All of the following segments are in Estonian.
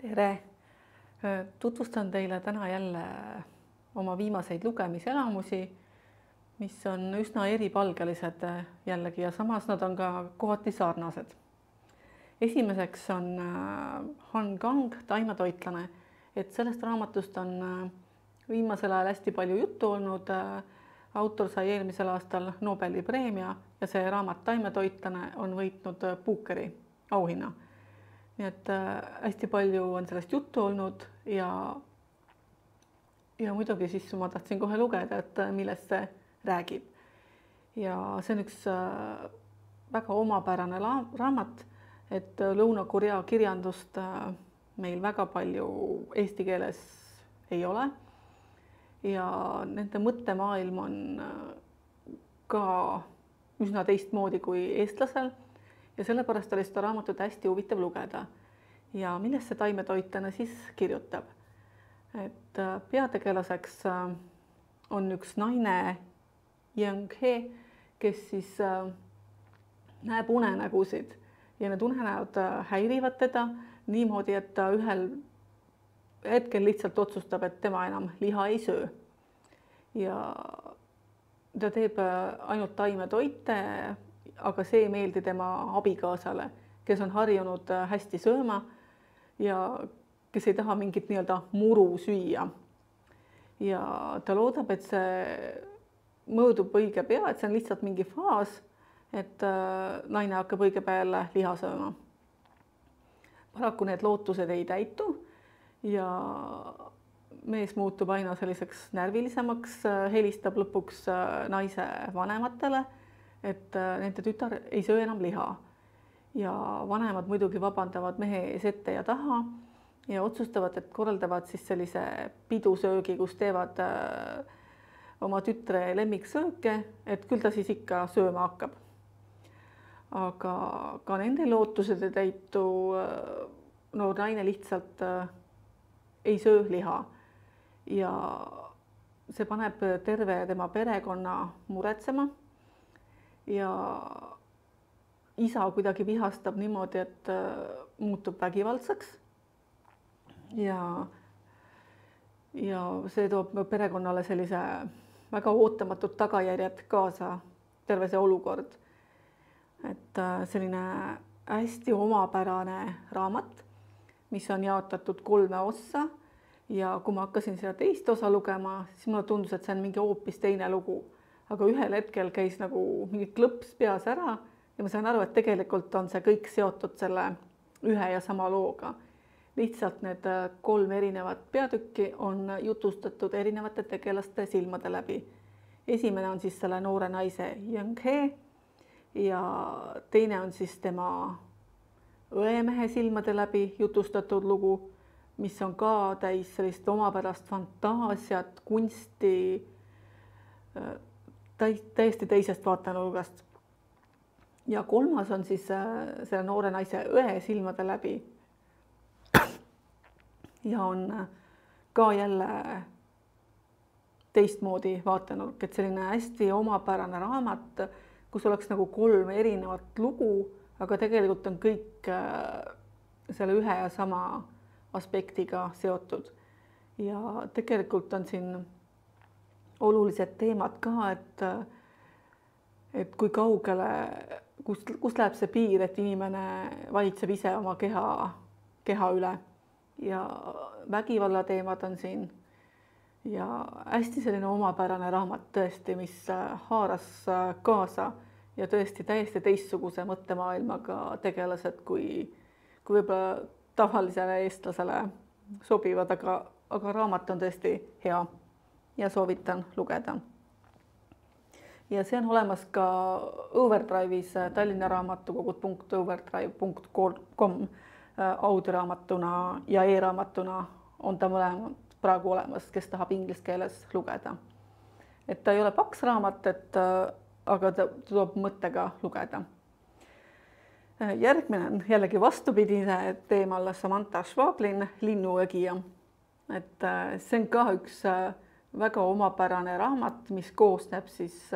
tere! Tutvustan teile täna jälle oma viimaseid lugemiselamusi, mis on üsna eripalgelised jällegi ja samas nad on ka kohati sarnased. Esimeseks on Han Kang, Taimetoitlane, et sellest raamatust on viimasel ajal hästi palju juttu olnud. Autor sai eelmisel aastal Nobeli preemia ja see raamat Taimetoitlane on võitnud Bookeri auhinna. Nii et hästi palju on sellest juttu olnud ja muidugi siis ma tahtsin kohe lugeda, et millest see räägib. Ja see on üks väga omapärane raamat, et Lõuna-Korea kirjandust meil väga palju eesti keeles ei ole. Ja nende mõttemaailm on ka üsna teistmoodi kui eestlasel. Ja sellepärast oli seda raamatut hästi huvitav lugeda. Ja millest see Taimetoitlane siis kirjutab? Et peategelaseks on üks naine Young-He, kes siis näeb unenägusid ja need unenäod häirivad teda niimoodi, et ta ühel hetkel lihtsalt otsustab, et tema enam liha ei söö. Ja ta teeb ainult taimetoite, aga see ei meeldi tema abikaasale, kes on harjunud hästi sööma ja kes ei taha mingit nii-öelda muru süüa. Ja ta loodab, et see mõõdub õige pea, et see on lihtsalt mingi faas, et naine hakkab õige peale liha sööma. Paraku need lootused ei täitu ja mees muutub aina selliseks närvilisemaks, helistab lõpuks naise vanematele, et nende tütar ei söö enam liha. Ja vanemad muidugi vabandavad mehe ees ette ja taha ja otsustavad, et korraldavad siis sellise pidusöögi, kus teevad oma tütre lemmiksööke, et küll ta siis ikka sööma hakkab. Aga ka nende lootused ei täitu, noor naine lihtsalt ei söö liha. Ja see paneb terve tema perekonna muretsema. Ja isa kuidagi vihastab niimoodi, et muutub vägivaldseks. Ja see toob perekonnale sellise väga ootamatud tagajärjed kaasa, terve see olukord. Et selline hästi omapärane raamat, mis on jaotatud 3 ossa ja kui ma hakkasin seda teist osa lugema, siis mulle tundus, et see on mingi hoopis teine lugu. Aga ühel hetkel käis nagu mingi klõps peas ära ja ma sain aru, et tegelikult on see kõik seotud selle ühe ja sama looga. Lihtsalt need 3 erinevat peatükki on jutustatud erinevate tegelaste silmade läbi. Esimene on siis selle noore naise Young-He ja teine on siis tema õemehe silmade läbi jutustatud lugu, mis on ka täis sellist omapärast fantaasiat, kunsti, täiesti teisest vaatenurgast. Ja 3. on siis selle noore naise õe silmade läbi. Ja on ka jälle teistmoodi vaatenurk, et selline hästi omapärane raamat, kus oleks nagu 3 erinevat lugu, aga tegelikult on kõik selle ühe ja sama aspektiga seotud. Ja tegelikult on siin olulised teemad ka, et kui kaugele, kus läheb see piir, et inimene valitseb ise oma keha üle. Ja vägivalla teemad on siin ja hästi selline omapärane raamat tõesti, mis haaras kaasa ja tõesti täiesti teistsuguse mõttemaailmaga tegelased, kui võib-olla tavalisele eestlasele sobivad, aga raamat on tõesti hea ja soovitan lugeda. Ja see on olemas ka Overdrive'is Tallinna raamatukogud.overdrive.com audioraamatuna ja e-raamatuna on ta mõlemad praegu olemas, kes tahab inglise keeles lugeda. Et ta ei ole paks raamat, aga ta tuleb mõttega lugeda. Järgmine on jällegi vastupidine teemal Samantha Schwablin, Linnuõgija. Et see on ka üks väga omapärane raamat, mis koosneb siis,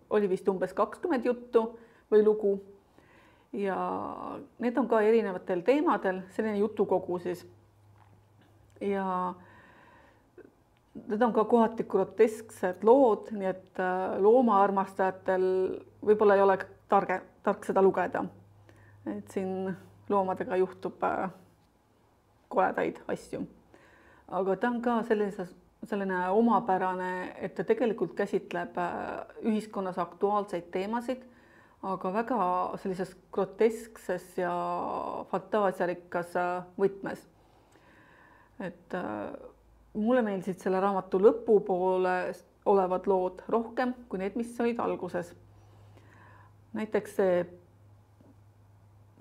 oli vist umbes 20 juttu või lugu. Ja need on ka erinevatel teemadel, selline jutukogu siis. ja need on ka kohati grotesksed lood, nii et loomaarmastajatel võib-olla ei ole tark seda lugeda. Et siin loomadega juhtub koledaid asju. Aga ta on ka selline omapärane, et ta tegelikult käsitleb ühiskonnas aktuaalseid teemasid, aga väga sellises groteskses ja fantaasiarikkas võtmes. Et mulle meeldisid selle raamatu lõpupoole olevad lood rohkem kui need, mis olid alguses. Näiteks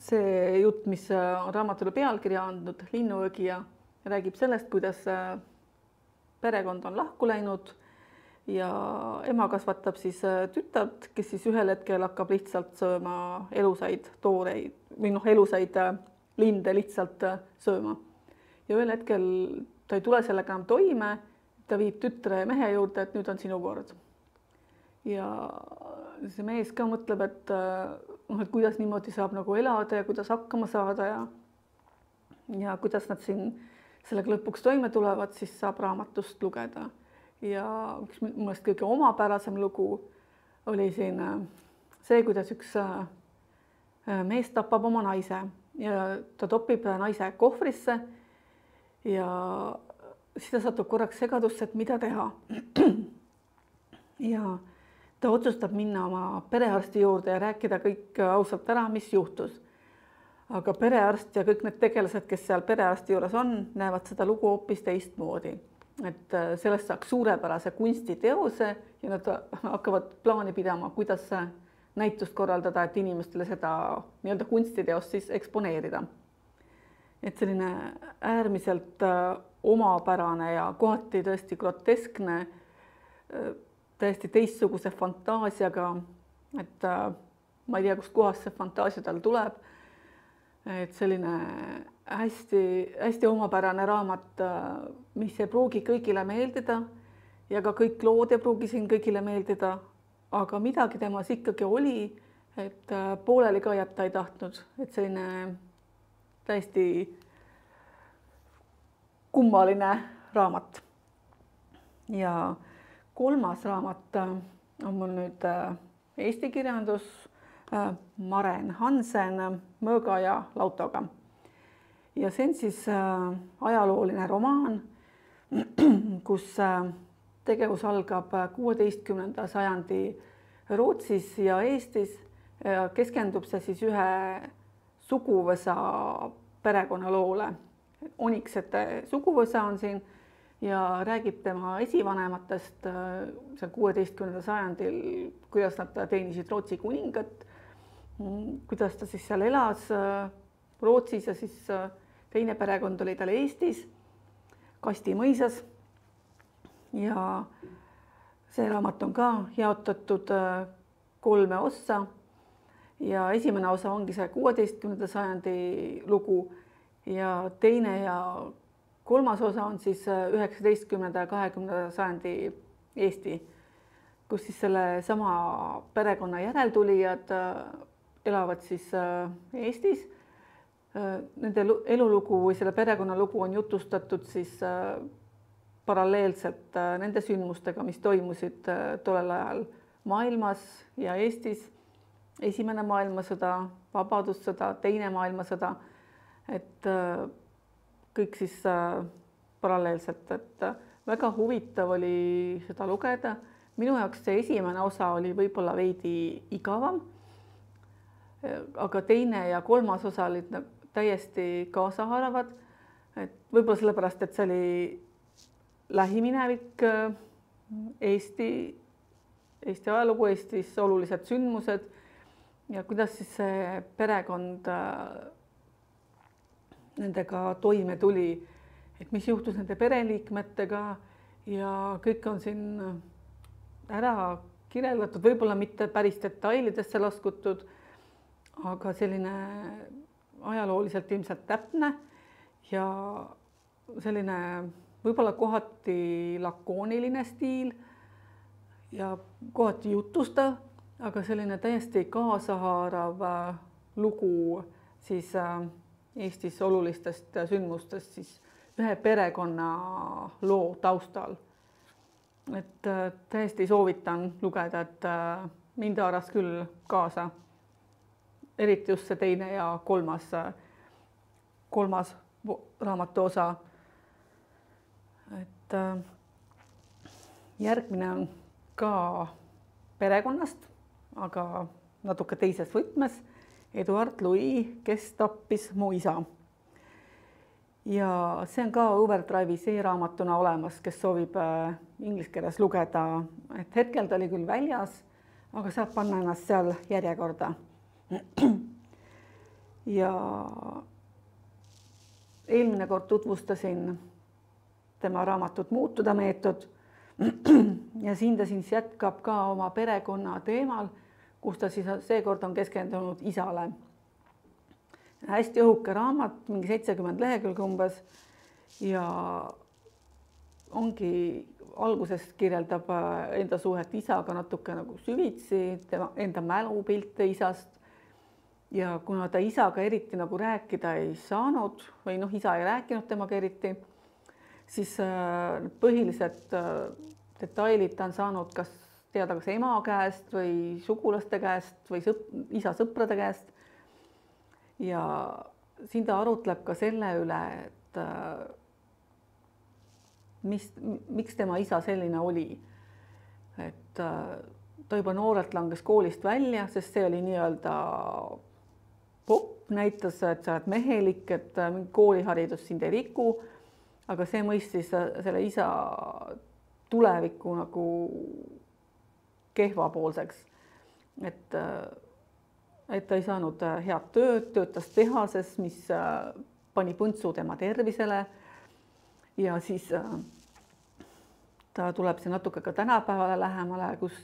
see jutt, mis on raamatule pealkirja andnud, Linnuõgija, räägib sellest, kuidas perekond on lahku läinud ja ema kasvatab siis tütart, kes siis ühel hetkel hakkab lihtsalt sööma elusaid tooreid või elusaid linde lihtsalt sööma. Ja ühel hetkel ta ei tule sellega enam toime, ta viib tütre ja mehe juurde, et nüüd on sinu kord. Ja see mees ka mõtleb, et kuidas niimoodi saab nagu elada ja kuidas hakkama saada ja kuidas nad siin sellega lõpuks toime tulevad, siis saab raamatust lugeda. Ja üks minu meelest kõige omapärasem lugu oli siin see, kuidas üks mees tapab oma naise ja ta topib naise kohvrisse ja siis ta satub korraks segadusse, et mida teha. Ja ta otsustab minna oma perearsti juurde ja rääkida kõik ausalt ära, mis juhtus. Aga perearst ja kõik need tegelased, kes seal perearsti juures on, näevad seda lugu hoopis teistmoodi. Et sellest saaks suurepärase kunstiteose ja nad hakkavad plaani pidama, kuidas näitust korraldada, et inimestele seda nii-öelda kunstiteost siis eksponeerida. Et selline äärmiselt omapärane ja kohati tõesti groteskne, täiesti teistsuguse fantaasiaga, et ma ei tea, kust kohast see fantaasia tal tuleb. Et selline hästi omapärane raamat, mis ei pruugi kõigile meeldida ja ka kõik lood ei pruugi siin kõigile meeldida, aga midagi temas ikkagi oli, et pooleli ka jätta ei tahtnud, et selline täiesti kummaline raamat. Ja kolmas raamat on mul nüüd eesti kirjandus Maren Hansen Mõõga ja Lautoga. Ja see on siis ajalooline romaan, kus tegevus algab 16. sajandi Rootsis ja Eestis. Keskendub see siis ühe suguvõsa perekonnaloole. Oniksete suguvõsa on siin ja räägib tema esivanematest seal 16. sajandil, kuidas nad teenisid Rootsi kuningat, kuidas ta siis seal elas Rootsis ja siis teine perekond oli tal Eestis, Kasti mõisas. Ja see raamat on ka jaotatud 3 ossa ja esimene osa ongi see 16. sajandi lugu ja teine ja kolmas osa on siis 19. ja 20. sajandi Eesti, kus siis selle sama perekonna järeltulijad elavad siis Eestis. Nende elulugu või selle perekonna lugu on jutustatud siis paralleelselt nende sündmustega, mis toimusid tollel ajal maailmas ja Eestis. Esimene maailmasõda, vabadussõda, teine maailmasõda, et kõik siis paralleelselt, et väga huvitav oli seda lugeda. Minu jaoks see esimene osa oli võib-olla veidi igavam, aga teine ja kolmas osa olid täiesti kaasahaaravad, et võib-olla sellepärast, et see oli lähiminevik Eesti ajalugu, Eestis olulised sündmused ja kuidas siis see perekond nendega toime tuli, et mis juhtus nende pereliikmetega ja kõik on siin ära kirjeldatud, võib-olla mitte päris detailidesse laskutud, aga selline ajalooliselt ilmselt täpne ja selline võib-olla kohati lakooniline stiil ja kohati jutustav, aga selline täiesti kaasahaarav lugu siis Eestis olulistest sündmustest siis ühe perekonna loo taustal. Et täiesti soovitan lugeda, et mind haaras küll kaasa. Eriti just see teine ja kolmas raamatu osa. Et järgmine on ka perekonnast, aga natuke teises võtmes. Eduard Louis, kes tappis mu isa. Ja see on ka Overdrive'is e-raamatuna olemas, kes soovib inglise keeles lugeda. Et hetkel ta oli küll väljas, aga saab panna ennast seal järjekorda. Ja eelmine kord tutvustasin tema raamatut Muutuda meetod. Ja siin ta siis jätkab ka oma perekonna teemal, kus ta siis seekord on keskendunud isale. Hästi õhuke raamat, mingi 70 lehekülge umbes ja ongi alguses kirjeldab enda suhet isaga natuke nagu süvitsi, enda mälupilte isast. Ja kuna ta isaga eriti nagu rääkida ei saanud või isa ei rääkinud temaga eriti, siis põhilised detailid ta on saanud kas teada kas ema käest või sugulaste käest või isa sõprade käest. Ja siin ta arutleb ka selle üle, et miks tema isa selline oli. Et ta juba noorelt langes koolist välja, sest see oli nii-öelda popp, näitas, et sa oled mehelik, et kooliharidus sind ei riku, aga see mõistis selle isa tulevikku nagu kehvapoolseks. Et ta ei saanud head tööd, töötas tehases, mis pani põntsu tema tervisele ja siis ta tuleb see natuke ka tänapäevale lähemale, kus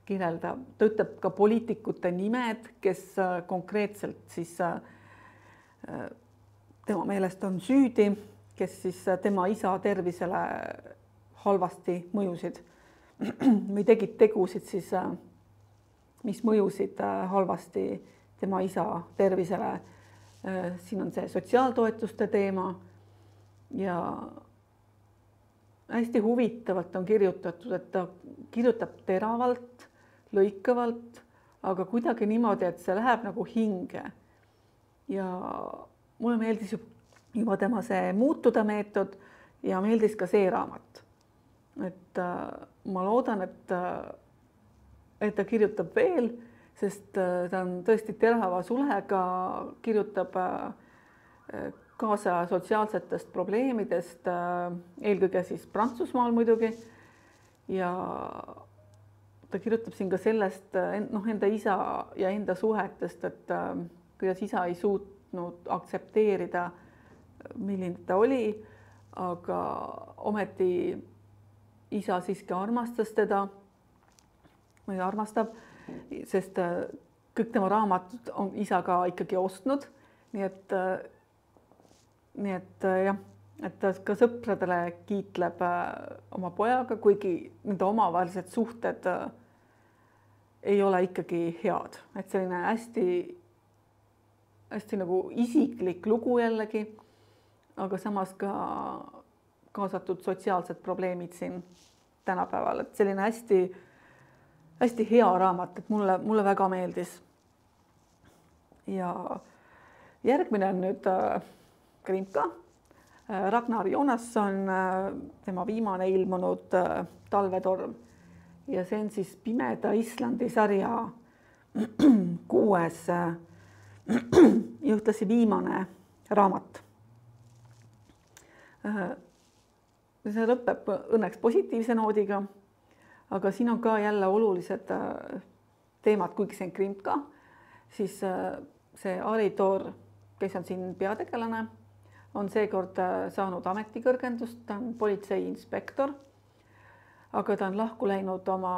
kirjeldab, ta ütleb ka poliitikute nimed, kes konkreetselt siis tema meelest on süüdi, kes siis tema isa tervisele halvasti mõjusid või tegid tegusid siis, mis mõjusid halvasti tema isa tervisele. Siin on see sotsiaaltoetuste teema ja hästi huvitavalt on kirjutatud, et ta kirjutab teravalt, lõikavalt, aga kuidagi niimoodi, et see läheb nagu hinge. Ja mulle meeldis juba tema see Muutuda meetod ja meeldis ka see raamat. Et ma loodan, et ta kirjutab veel, sest ta on tõesti terava sulega, kirjutab kaasa sotsiaalsetest probleemidest, eelkõige siis Prantsusmaal muidugi. Ja ta kirjutab siin ka sellest enda isa ja enda suhetest, et kuidas isa ei suutnud aktsepteerida, milline ta oli, aga ometi isa siiski armastas teda või armastab, sest kõik tema raamatud on isa ka ikkagi ostnud. Nii et jah, et ta ka sõpradele kiitleb oma pojaga, kuigi nende omavahelised suhted ei ole ikkagi head. Et selline hästi nagu isiklik lugu jällegi, aga samas ka kaasatud sotsiaalsed probleemid siin tänapäeval. Et selline hästi hea raamat, et mulle väga meeldis. Ja järgmine on nüüd Grimka. Ragnar Jonasson, tema viimane ilmunud Talvetorm. Ja see on siis Pimeda Islandi sarja 6. ja ühtlasi viimane raamat. See lõpeb õnneks positiivse noodiga, aga siin on ka jälle olulised teemad, kuigi see on Grimka, siis see Aritor, kes on siin peategelane, on seekord saanud ametikõrgendust, ta on politseiinspektor, aga ta on lahku läinud oma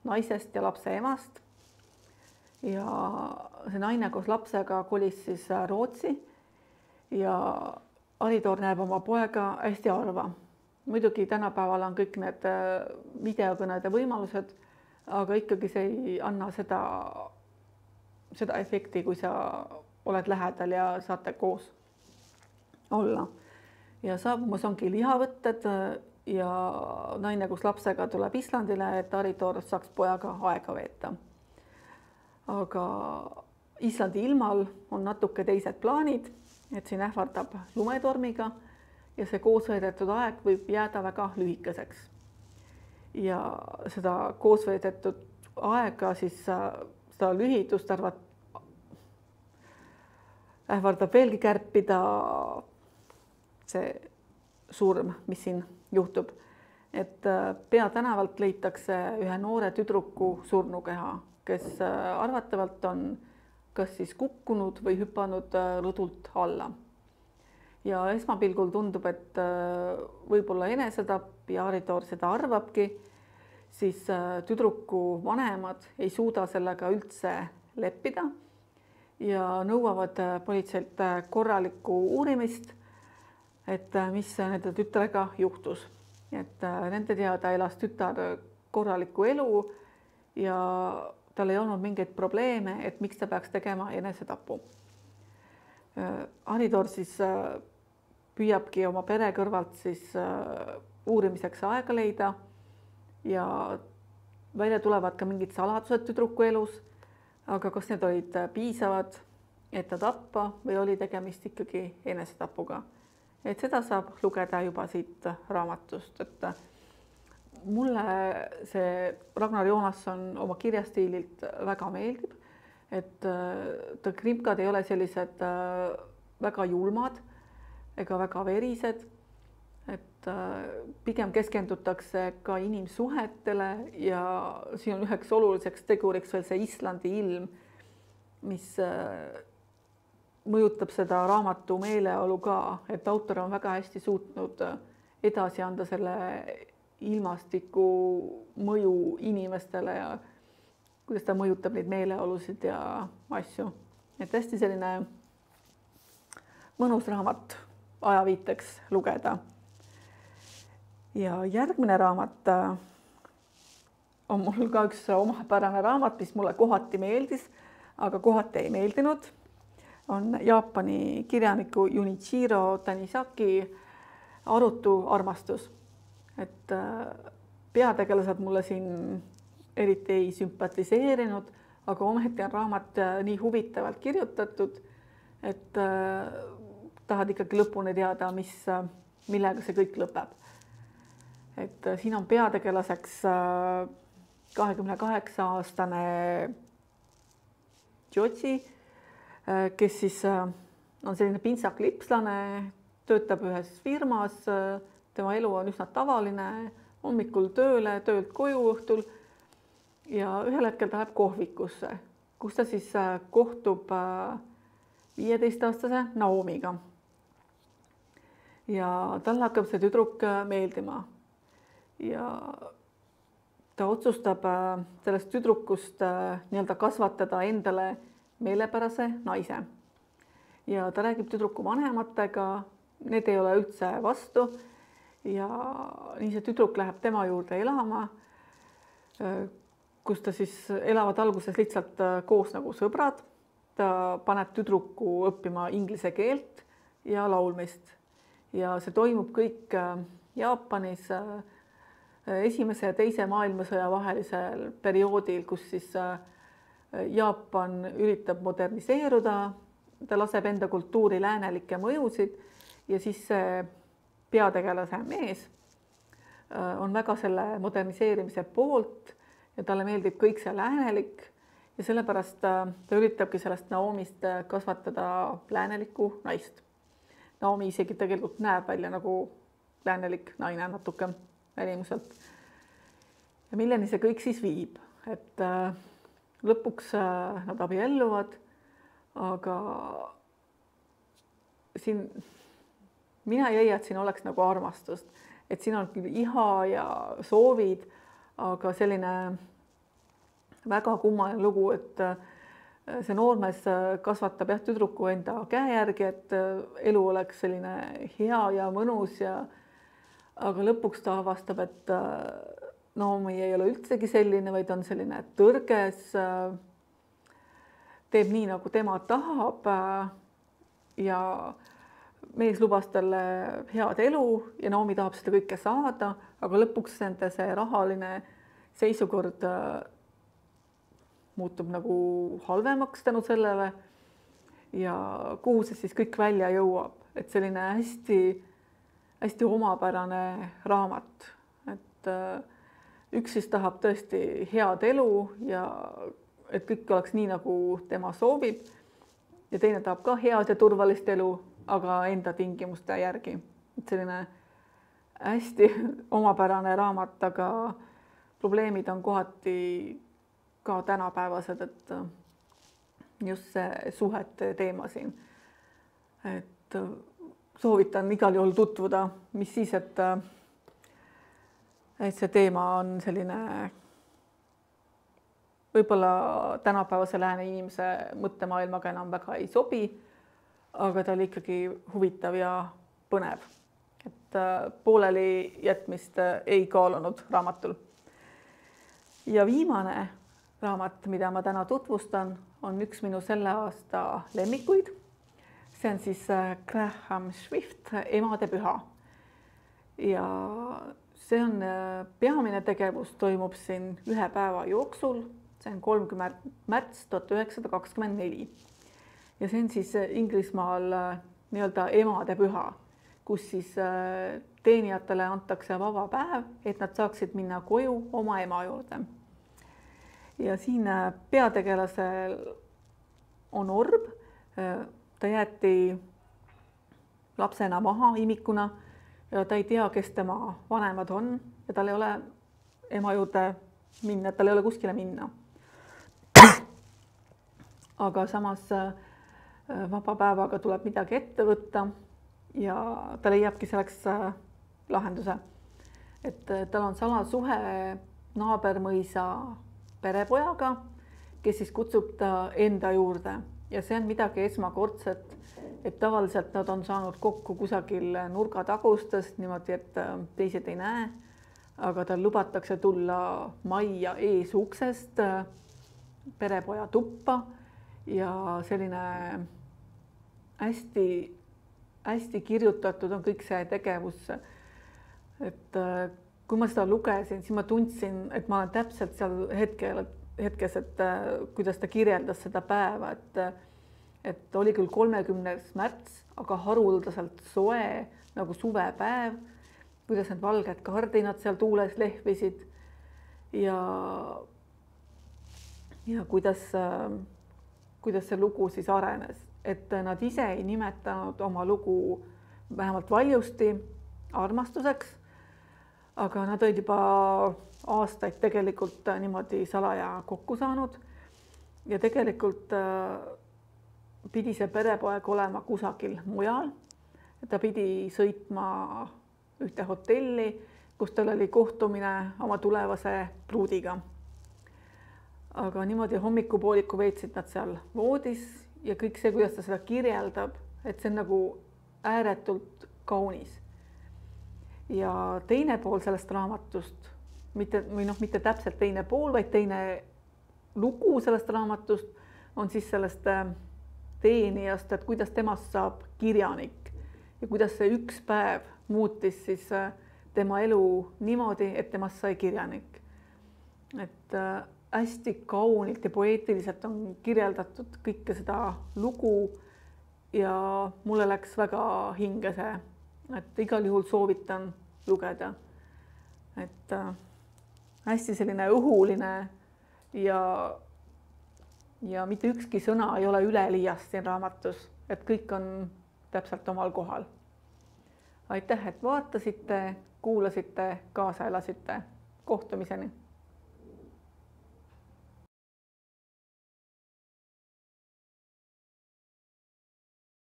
naisest ja lapse emast. Ja see naine koos lapsega kolis siis Rootsi ja Aritor näeb oma poega hästi harva. Muidugi tänapäeval on kõik need videokõnede võimalused, aga ikkagi see ei anna seda efekti, kui sa oled lähedal ja saate koos olla. ja saabumas ongi lihavõtted ja naine koos lapsega tuleb Islandile, et Aritoor saaks pojaga aega veeta. Aga Islandi ilmal on natuke teised plaanid, et siin ähvardab lumetormiga ja see koosveedetud aeg võib jääda väga lühikeseks. Ja seda koosveedetud aega siis seda lühidust ähvardab veelgi kärpida see surm, mis siin juhtub. Et peatänavalt leitakse ühe noore tüdruku surnukeha, kes arvatavalt on kas siis kukkunud või hüpanud rõdult alla. Ja esmapilgul tundub, et võib-olla enesetapp ja Aritoor seda arvabki, siis tüdruku vanemad ei suuda sellega üldse leppida ja nõuavad politseilt korralikku uurimist, et mis nende tütrega juhtus. Et nende teada elas tütar korralikku elu ja tal ei olnud mingeid probleeme, et miks ta peaks tegema enesetapu. Aritoor siis püüabki oma pere kõrvalt siis uurimiseks aega leida ja välja tulevad ka mingid saladused tüdruku elus, aga kas need olid piisavad, et ta tappa või oli tegemist ikkagi enesetapuga. Et seda saab lugeda juba siit raamatust, et mulle see Ragnar Jonasson oma kirjastiililt väga meeldib, et ta krimkad ei ole sellised väga julmad ega väga verised, et pigem keskendutakse ka inimsuhetele ja siin on üheks oluliseks teguriks veel see Islandi ilm, mis mõjutab seda raamatu meeleolu ka, et autor on väga hästi suutnud edasi anda selle ilmastiku mõju inimestele ja kuidas ta mõjutab neid meeleolusid ja asju. Et hästi selline mõnus raamat ajaviiteks lugeda. Ja järgmine raamat on mul ka üks omapärane raamat, mis mulle kohati meeldis, aga kohati ei meeldinud. On Jaapani kirjaniku Junichiro Tanizaki Arutu armastus. Et peategelased mulle siin eriti ei sümpatiseerinud, aga ometi on raamat nii huvitavalt kirjutatud, et tahad ikkagi lõpuni teada, millega see kõik lõpeb. Et siin on peategelaseks 28-aastane Joji, kes siis on selline pintsaklipslane, töötab ühes firmas, tema elu on üsna tavaline, hommikul tööle, töölt koju õhtul ja ühel hetkel ta läheb kohvikusse, kus ta siis kohtub 15-aastase Naomiga. Ja talle hakkab see tüdruk meeldima ja ta otsustab sellest tüdrukust nii-öelda kasvatada endale meelepärase naise. Ja ta räägib tüdruku vanematega, need ei ole üldse vastu ja nii see tüdruk läheb tema juurde elama, kus ta siis elavad alguses lihtsalt koos nagu sõbrad. Ta paneb tüdruku õppima inglise keelt ja laulmist ja see toimub kõik Jaapanis esimese ja teise maailmasõja vahelisel perioodil, kus siis Jaapan üritab moderniseeruda, ta laseb enda kultuuri läänelikke mõjusid ja siis see peategelase mees on väga selle moderniseerimise poolt ja talle meeldib kõik see läänelik ja sellepärast ta üritabki sellest Naomist kasvatada läänelikku naist. Naomi isegi tegelikult näeb välja nagu läänelik naine natuke välimuselt. Ja milleni see kõik siis viib, et lõpuks nad abielluvad, aga siin mina ei leia, et siin oleks nagu armastust, et siin on küll iha ja soovid, aga selline väga kummaline lugu, et see noormees kasvatab tüdruku enda käe järgi, et elu oleks selline hea ja mõnus aga lõpuks ta avastab, et Naomi ei ole üldsegi selline, vaid on selline tõrges, teeb nii, nagu tema tahab ja mees lubas talle head elu ja Naomi tahab seda kõike saada, aga lõpuks nende see rahaline seisukord muutub nagu halvemaks tänu sellele. Ja kuhu see siis kõik välja jõuab, et selline hästi omapärane raamat, et üks siis tahab tõesti head elu ja et kõik oleks nii, nagu tema soovib ja teine tahab ka head ja turvalist elu, aga enda tingimuste järgi. Et selline hästi omapärane raamat, aga probleemid on kohati ka tänapäevased, et just see suhete teema siin. Et soovitan igal juhul tutvuda, mis siis, et see teema on selline võib-olla tänapäevase lääne inimese mõttemaailmaga enam väga ei sobi, aga ta oli ikkagi huvitav ja põnev. Et pooleli jätmist ei kaalunud raamatul. Ja viimane raamat, mida ma täna tutvustan, on üks minu selle aasta lemmikuid. See on siis Graham Swift Emadepüha. Ja see on peamine tegevus, toimub siin 1 päeva jooksul. See on 30. märts 1924. Ja see on siis Inglismaal nii-öelda emadepüha, kus siis teenijatele antakse vaba päev, et nad saaksid minna koju oma ema juurde. Ja siin peategelasel on orb, ta jäeti lapsena maha imikuna ja ta ei tea, kes tema vanemad on ja tal ei ole ema juurde minna, tal ei ole kuskile minna. Aga samas vaba päevaga tuleb midagi ette võtta ja ta leiabki selleks lahenduse. Et tal on salasuhe naabermõisa perepojaga, kes siis kutsub ta enda juurde ja see on midagi esmakordset, et tavaliselt nad on saanud kokku kusagil nurgatagustes niimoodi, et teised ei näe, aga tal lubatakse tulla majja eesuksest perepoja tuppa ja selline hästi kirjutatud on kõik see tegevus, et kui ma seda lugesin, siis ma tundsin, et ma olen täpselt seal hetkes, et kuidas ta kirjeldas seda päeva, et oli küll 30. märts, aga haruldaselt soe nagu suvepäev, kuidas need valged kardinad seal tuules lehvisid ja kuidas see lugu siis arenes, et nad ise ei nimetanud oma lugu vähemalt valjusti armastuseks, aga nad olid juba aastaid tegelikult niimoodi salaja kokku saanud ja tegelikult pidi see perepoeg olema kusagil mujal. Ta pidi sõitma ühte hotelli, kus tal oli kohtumine oma tulevase pruudiga. Aga niimoodi hommikupooliku veetsid nad seal voodis ja kõik see, kuidas ta seda kirjeldab, et see on nagu ääretult kaunis. Ja teine pool sellest raamatust, mitte täpselt teine pool, vaid teine lugu sellest raamatust on siis sellest teenijast, et kuidas temast saab kirjanik ja kuidas see üks päev muutis siis tema elu niimoodi, et temast sai kirjanik. Et hästi kaunilt ja poeetiliselt on kirjeldatud kõike seda lugu ja mulle läks väga hinge see. Et igal juhul soovitan lugeda, et hästi selline õhuline ja mitte ükski sõna ei ole üleliiast siin raamatus, et kõik on täpselt omal kohal. Aitäh, et vaatasite, kuulasite, kaasa elasite. Kohtumiseni!